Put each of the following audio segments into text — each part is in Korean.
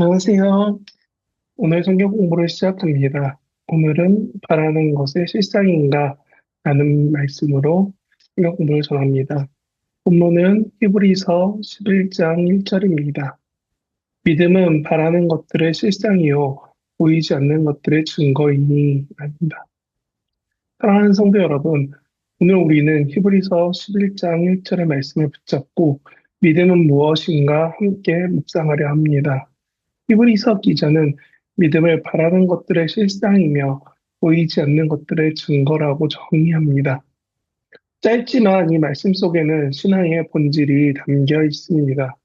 안녕하세요. 오늘 성경 공부를 시작합니다. 오늘은 바라는 것의 실상인가 라는 말씀으로 성경 공부를 전합니다. 본문은 히브리서 11장 1절입니다. 믿음은 바라는 것들의 실상이요 보이지 않는 것들의 증거이니 합니다. 사랑하는 성도 여러분, 오늘 우리는 히브리서 11장 1절의 말씀을 붙잡고 믿음은 무엇인가 함께 묵상하려 합니다. 히브리서 기자는 믿음을 바라는 것들의 실상이며 보이지 않는 것들의 증거라고 정의합니다. 짧지만 이 말씀 속에는 신앙의 본질이 담겨 있습니다.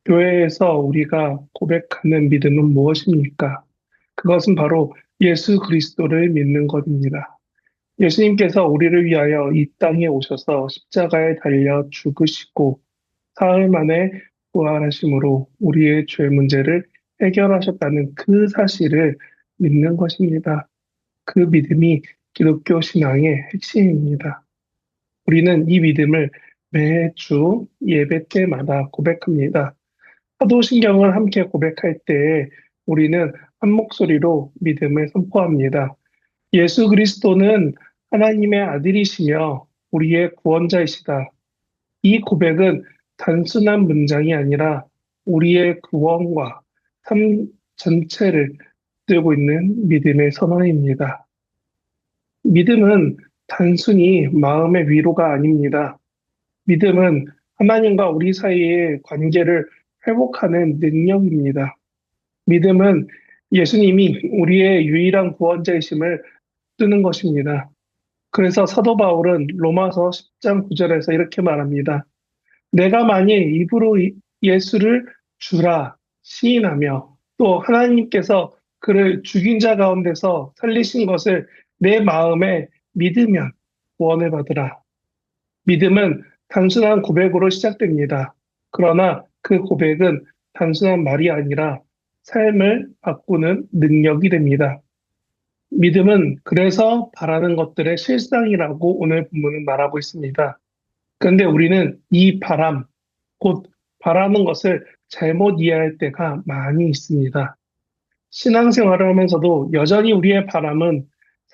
교회에서 우리가 고백하는 믿음은 무엇입니까? 그것은 바로 예수 그리스도를 믿는 것입니다. 예수님께서 우리를 위하여 이 땅에 오셔서 십자가에 달려 죽으시고 사흘 만에 부활하심으로 우리의 죄 문제를 해결하셨다는 그 사실을 믿는 것입니다. 그 믿음이 기독교 신앙의 핵심입니다. 우리는 이 믿음을 매주 예배 때마다 고백합니다. 사도신경을 함께 고백할 때에 우리는 한 목소리로 믿음을 선포합니다. 예수 그리스도는 하나님의 아들이시며 우리의 구원자이시다. 이 고백은 단순한 문장이 아니라 우리의 구원과 삶 전체를 들고 있는 믿음의 선언입니다. 믿음은 단순히 마음의 위로가 아닙니다. 믿음은 하나님과 우리 사이의 관계를 회복하는 능력입니다. 믿음은 예수님이 우리의 유일한 구원자이심을 뜨는 것입니다. 그래서 사도 바울은 로마서 10장 9절에서 이렇게 말합니다. 내가 만일 입으로 예수를 주라 시인하며 또 하나님께서 그를 죽인 자 가운데서 살리신 것을 내 마음에 믿으면 구원을 받으라. 믿음은 단순한 고백으로 시작됩니다. 그러나 그 고백은 단순한 말이 아니라 삶을 바꾸는 능력이 됩니다. 믿음은 그래서 바라는 것들의 실상이라고 오늘 본문은 말하고 있습니다. 그런데 우리는 이 바람, 곧 바라는 것을 잘못 이해할 때가 많이 있습니다. 신앙생활을 하면서도 여전히 우리의 바람은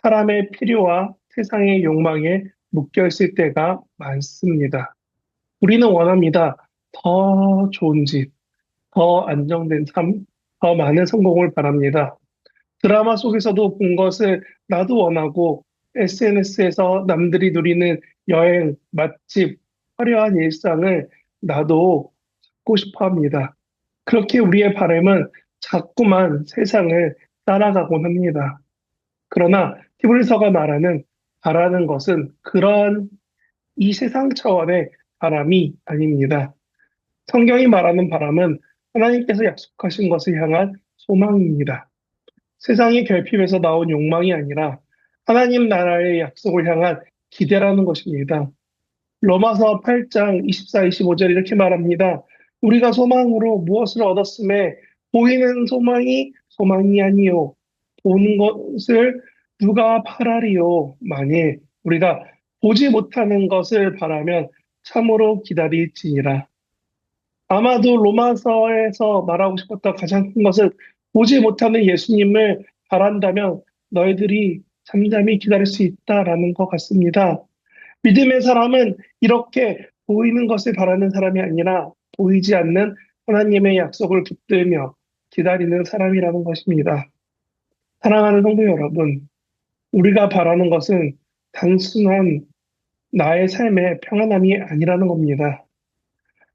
사람의 필요와 세상의 욕망에 묶여 있을 때가 많습니다. 우리는 원합니다. 더 좋은 집, 더 안정된 삶, 더 많은 성공을 바랍니다. 드라마 속에서도 본 것을 나도 원하고 SNS에서 남들이 누리는 여행, 맛집, 화려한 일상을 나도 갖고 싶어 합니다. 그렇게 우리의 바람은 자꾸만 세상을 따라가곤 합니다. 그러나 히브리서가 말하는 바라는 것은 그런 이 세상 차원의 바람이 아닙니다. 성경이 말하는 바람은 하나님께서 약속하신 것을 향한 소망입니다. 세상의 결핍에서 나온 욕망이 아니라 하나님 나라의 약속을 향한 기대라는 것입니다. 로마서 8장 24, 25절 이렇게 말합니다. 우리가 소망으로 무엇을 얻었음에 보이는 소망이 소망이 아니요 보는 것을 누가 바라리요. 만일 우리가 보지 못하는 것을 바라면 참으로 기다릴지니라. 아마도 로마서에서 말하고 싶었던 가장 큰 것은 보지 못하는 예수님을 바란다면 너희들이 잠잠히 기다릴 수 있다라는 것 같습니다. 믿음의 사람은 이렇게 보이는 것을 바라는 사람이 아니라 보이지 않는 하나님의 약속을 붙들며 기다리는 사람이라는 것입니다. 사랑하는 성도 여러분, 우리가 바라는 것은 단순한 나의 삶의 평안함이 아니라는 겁니다.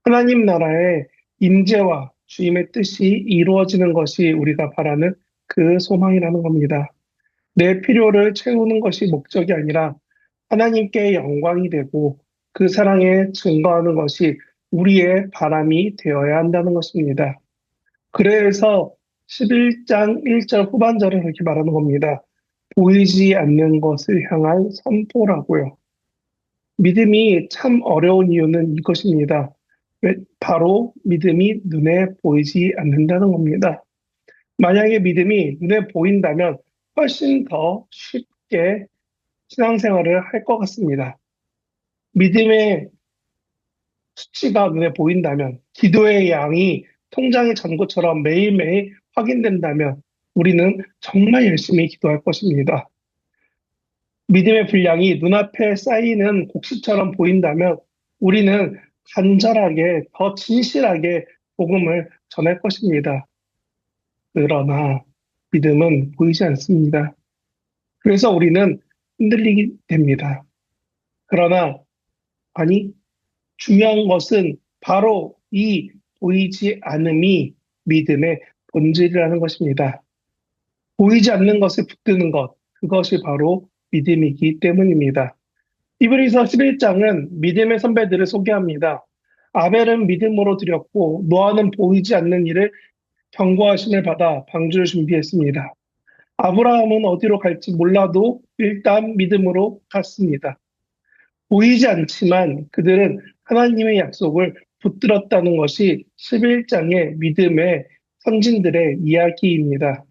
하나님 나라의 임재와 주임의 뜻이 이루어지는 것이 우리가 바라는 그 소망이라는 겁니다. 내 필요를 채우는 것이 목적이 아니라 하나님께 영광이 되고 그 사랑에 증거하는 것이 우리의 바람이 되어야 한다는 것입니다. 그래서 11장 1절 후반절을 그렇게 말하는 겁니다. 보이지 않는 것을 향한 선포라고요. 믿음이 참 어려운 이유는 이것입니다. 바로 믿음이 눈에 보이지 않는다는 겁니다. 만약에 믿음이 눈에 보인다면 훨씬 더 쉽게 신앙생활을 할 것 같습니다. 믿음의 수치가 눈에 보인다면, 기도의 양이 통장의 잔고처럼 매일매일 확인된다면 우리는 정말 열심히 기도할 것입니다. 믿음의 분량이 눈앞에 쌓이는 곡식처럼 보인다면 우리는 간절하게 더 진실하게 복음을 전할 것입니다. 그러나 믿음은 보이지 않습니다. 그래서 우리는 흔들리게 됩니다. 그러나 아니 중요한 것은 바로 이 보이지 않음이 믿음의 본질이라는 것입니다. 보이지 않는 것에 붙드는 것, 그것이 바로 믿음이기 때문입니다. 히브리서 11장은 믿음의 선배들을 소개합니다. 아벨은 믿음으로 드렸고 노아는 보이지 않는 일을 경고하심을 받아 방주를 준비했습니다. 아브라함은 어디로 갈지 몰라도 일단 믿음으로 갔습니다. 보이지 않지만 그들은 하나님의 약속을 붙들었다는 것이 11장의 믿음의 선진들의 이야기입니다.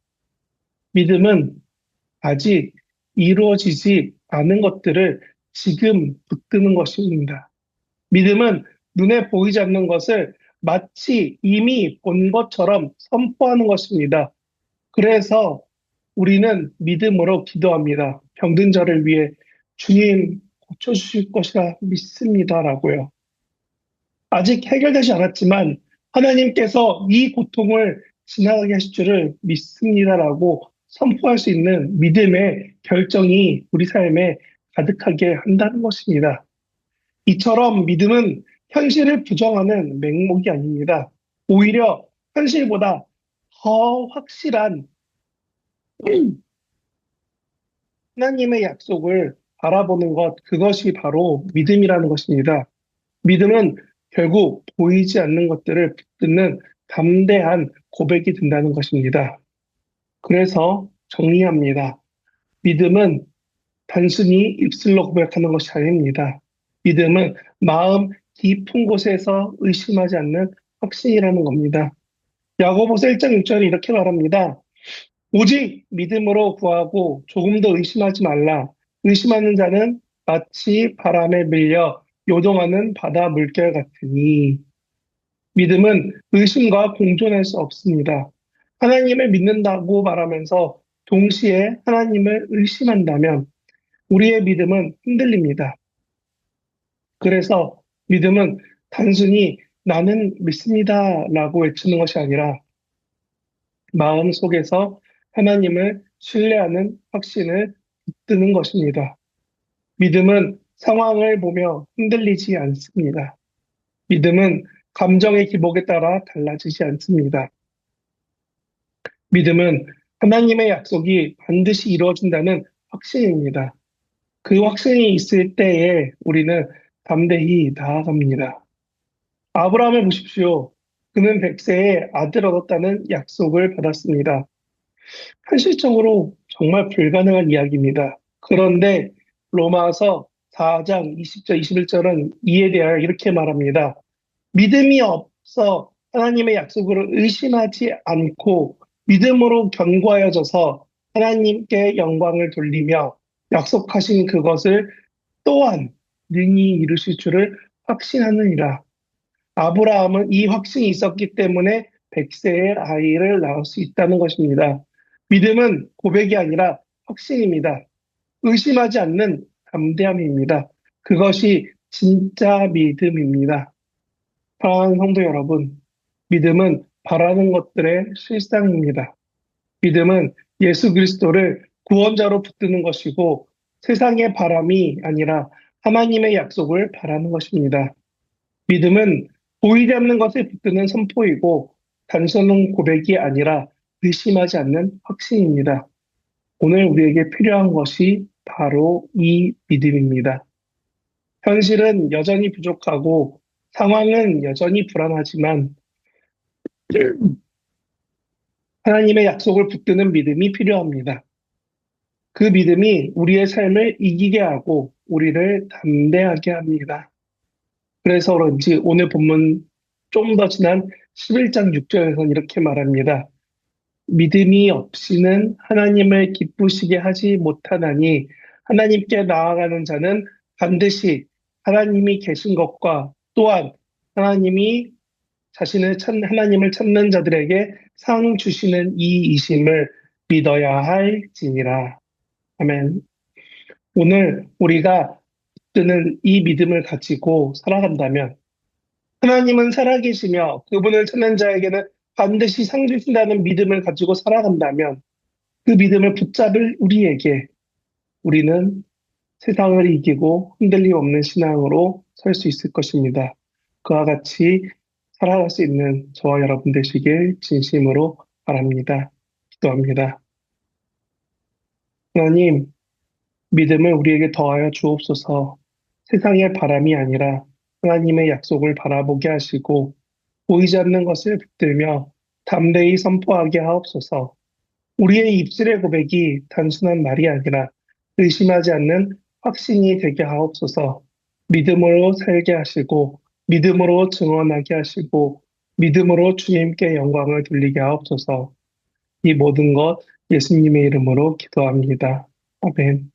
믿음은 아직 이루어지지 않은 것들을 지금 붙드는 것입니다. 믿음은 눈에 보이지 않는 것을 마치 이미 본 것처럼 선포하는 것입니다. 그래서 우리는 믿음으로 기도합니다. 병든 자를 위해 주님 고쳐주실 것이라 믿습니다라고요. 아직 해결되지 않았지만 하나님께서 이 고통을 지나가게 하실 줄을 믿습니다라고 선포할 수 있는 믿음의 결정이 우리 삶에 가득하게 한다는 것입니다. 이처럼 믿음은 현실을 부정하는 맹목이 아닙니다. 오히려 현실보다 더 확실한 하나님의 약속을 바라보는 것, 그것이 바로 믿음이라는 것입니다. 믿음은 결국 보이지 않는 것들을 붙드는 담대한 고백이 된다는 것입니다. 그래서 정리합니다. 믿음은 단순히 입술로 고백하는 것이 아닙니다. 믿음은 마음 깊은 곳에서 의심하지 않는 확신이라는 겁니다. 야고보서 1장 6절에 이렇게 말합니다. 오직 믿음으로 구하고 조금 더 의심하지 말라. 의심하는 자는 마치 바람에 밀려 요동하는 바다 물결 같으니. 믿음은 의심과 공존할 수 없습니다. 하나님을 믿는다고 말하면서 동시에 하나님을 의심한다면 우리의 믿음은 흔들립니다. 그래서 믿음은 단순히 나는 믿습니다 라고 외치는 것이 아니라 마음 속에서 하나님을 신뢰하는 확신을 붙드는 것입니다. 믿음은 상황을 보며 흔들리지 않습니다. 믿음은 감정의 기복에 따라 달라지지 않습니다. 믿음은 하나님의 약속이 반드시 이루어진다는 확신입니다. 그 확신이 있을 때에 우리는 담대히 나아갑니다. 아브라함을 보십시오. 그는 100세에 아들 얻었다는 약속을 받았습니다. 현실적으로 정말 불가능한 이야기입니다. 그런데 로마서 4장 20절, 21절은 이에 대하여 이렇게 말합니다. 믿음이 없어 하나님의 약속을 의심하지 않고 믿음으로 견고하여져서 하나님께 영광을 돌리며 약속하신 그것을 또한 능히 이루실 줄을 확신하느니라. 아브라함은 이 확신이 있었기 때문에 100세의 아이를 낳을 수 있다는 것입니다. 믿음은 고백이 아니라 확신입니다. 의심하지 않는 담대함입니다. 그것이 진짜 믿음입니다. 사랑하는 성도 여러분, 믿음은 바라는 것들의 실상입니다. 믿음은 예수 그리스도를 구원자로 붙드는 것이고 세상의 바람이 아니라 하나님의 약속을 바라는 것입니다. 믿음은 보이지 않는 것에 붙드는 선포이고 단순한 고백이 아니라 의심하지 않는 확신입니다. 오늘 우리에게 필요한 것이 바로 이 믿음입니다. 현실은 여전히 부족하고 상황은 여전히 불안하지만 하나님의 약속을 붙드는 믿음이 필요합니다. 그 믿음이 우리의 삶을 이기게 하고 우리를 담대하게 합니다. 그래서 그런지 오늘 본문 좀 더 지난 11장 6절에서는 이렇게 말합니다. 믿음이 없이는 하나님을 기쁘시게 하지 못하나니 하나님께 나아가는 자는 반드시 하나님이 계신 것과 또한 하나님이 하나님을 찾는 자들에게 상 주시는 이이심을 믿어야 할지니라. 아멘. 오늘 우리가 드는 이 믿음을 가지고 살아간다면 하나님은 살아계시며 그분을 찾는 자에게는 반드시 상 주신다는 믿음을 가지고 살아간다면 그 믿음을 붙잡을 우리에게 우리는 세상을 이기고 흔들림 없는 신앙으로 설 수 있을 것입니다. 그와 같이 살아갈 수 있는 저와 여러분 되시길 진심으로 바랍니다. 기도합니다. 하나님, 믿음을 우리에게 더하여 주옵소서. 세상의 바람이 아니라 하나님의 약속을 바라보게 하시고 보이지 않는 것을 붙들며 담대히 선포하게 하옵소서. 우리의 입술의 고백이 단순한 말이 아니라 의심하지 않는 확신이 되게 하옵소서. 믿음으로 살게 하시고 믿음으로 증언하게 하시고 믿음으로 주님께 영광을 돌리게 하옵소서. 이 모든 것 예수님의 이름으로 기도합니다. 아멘.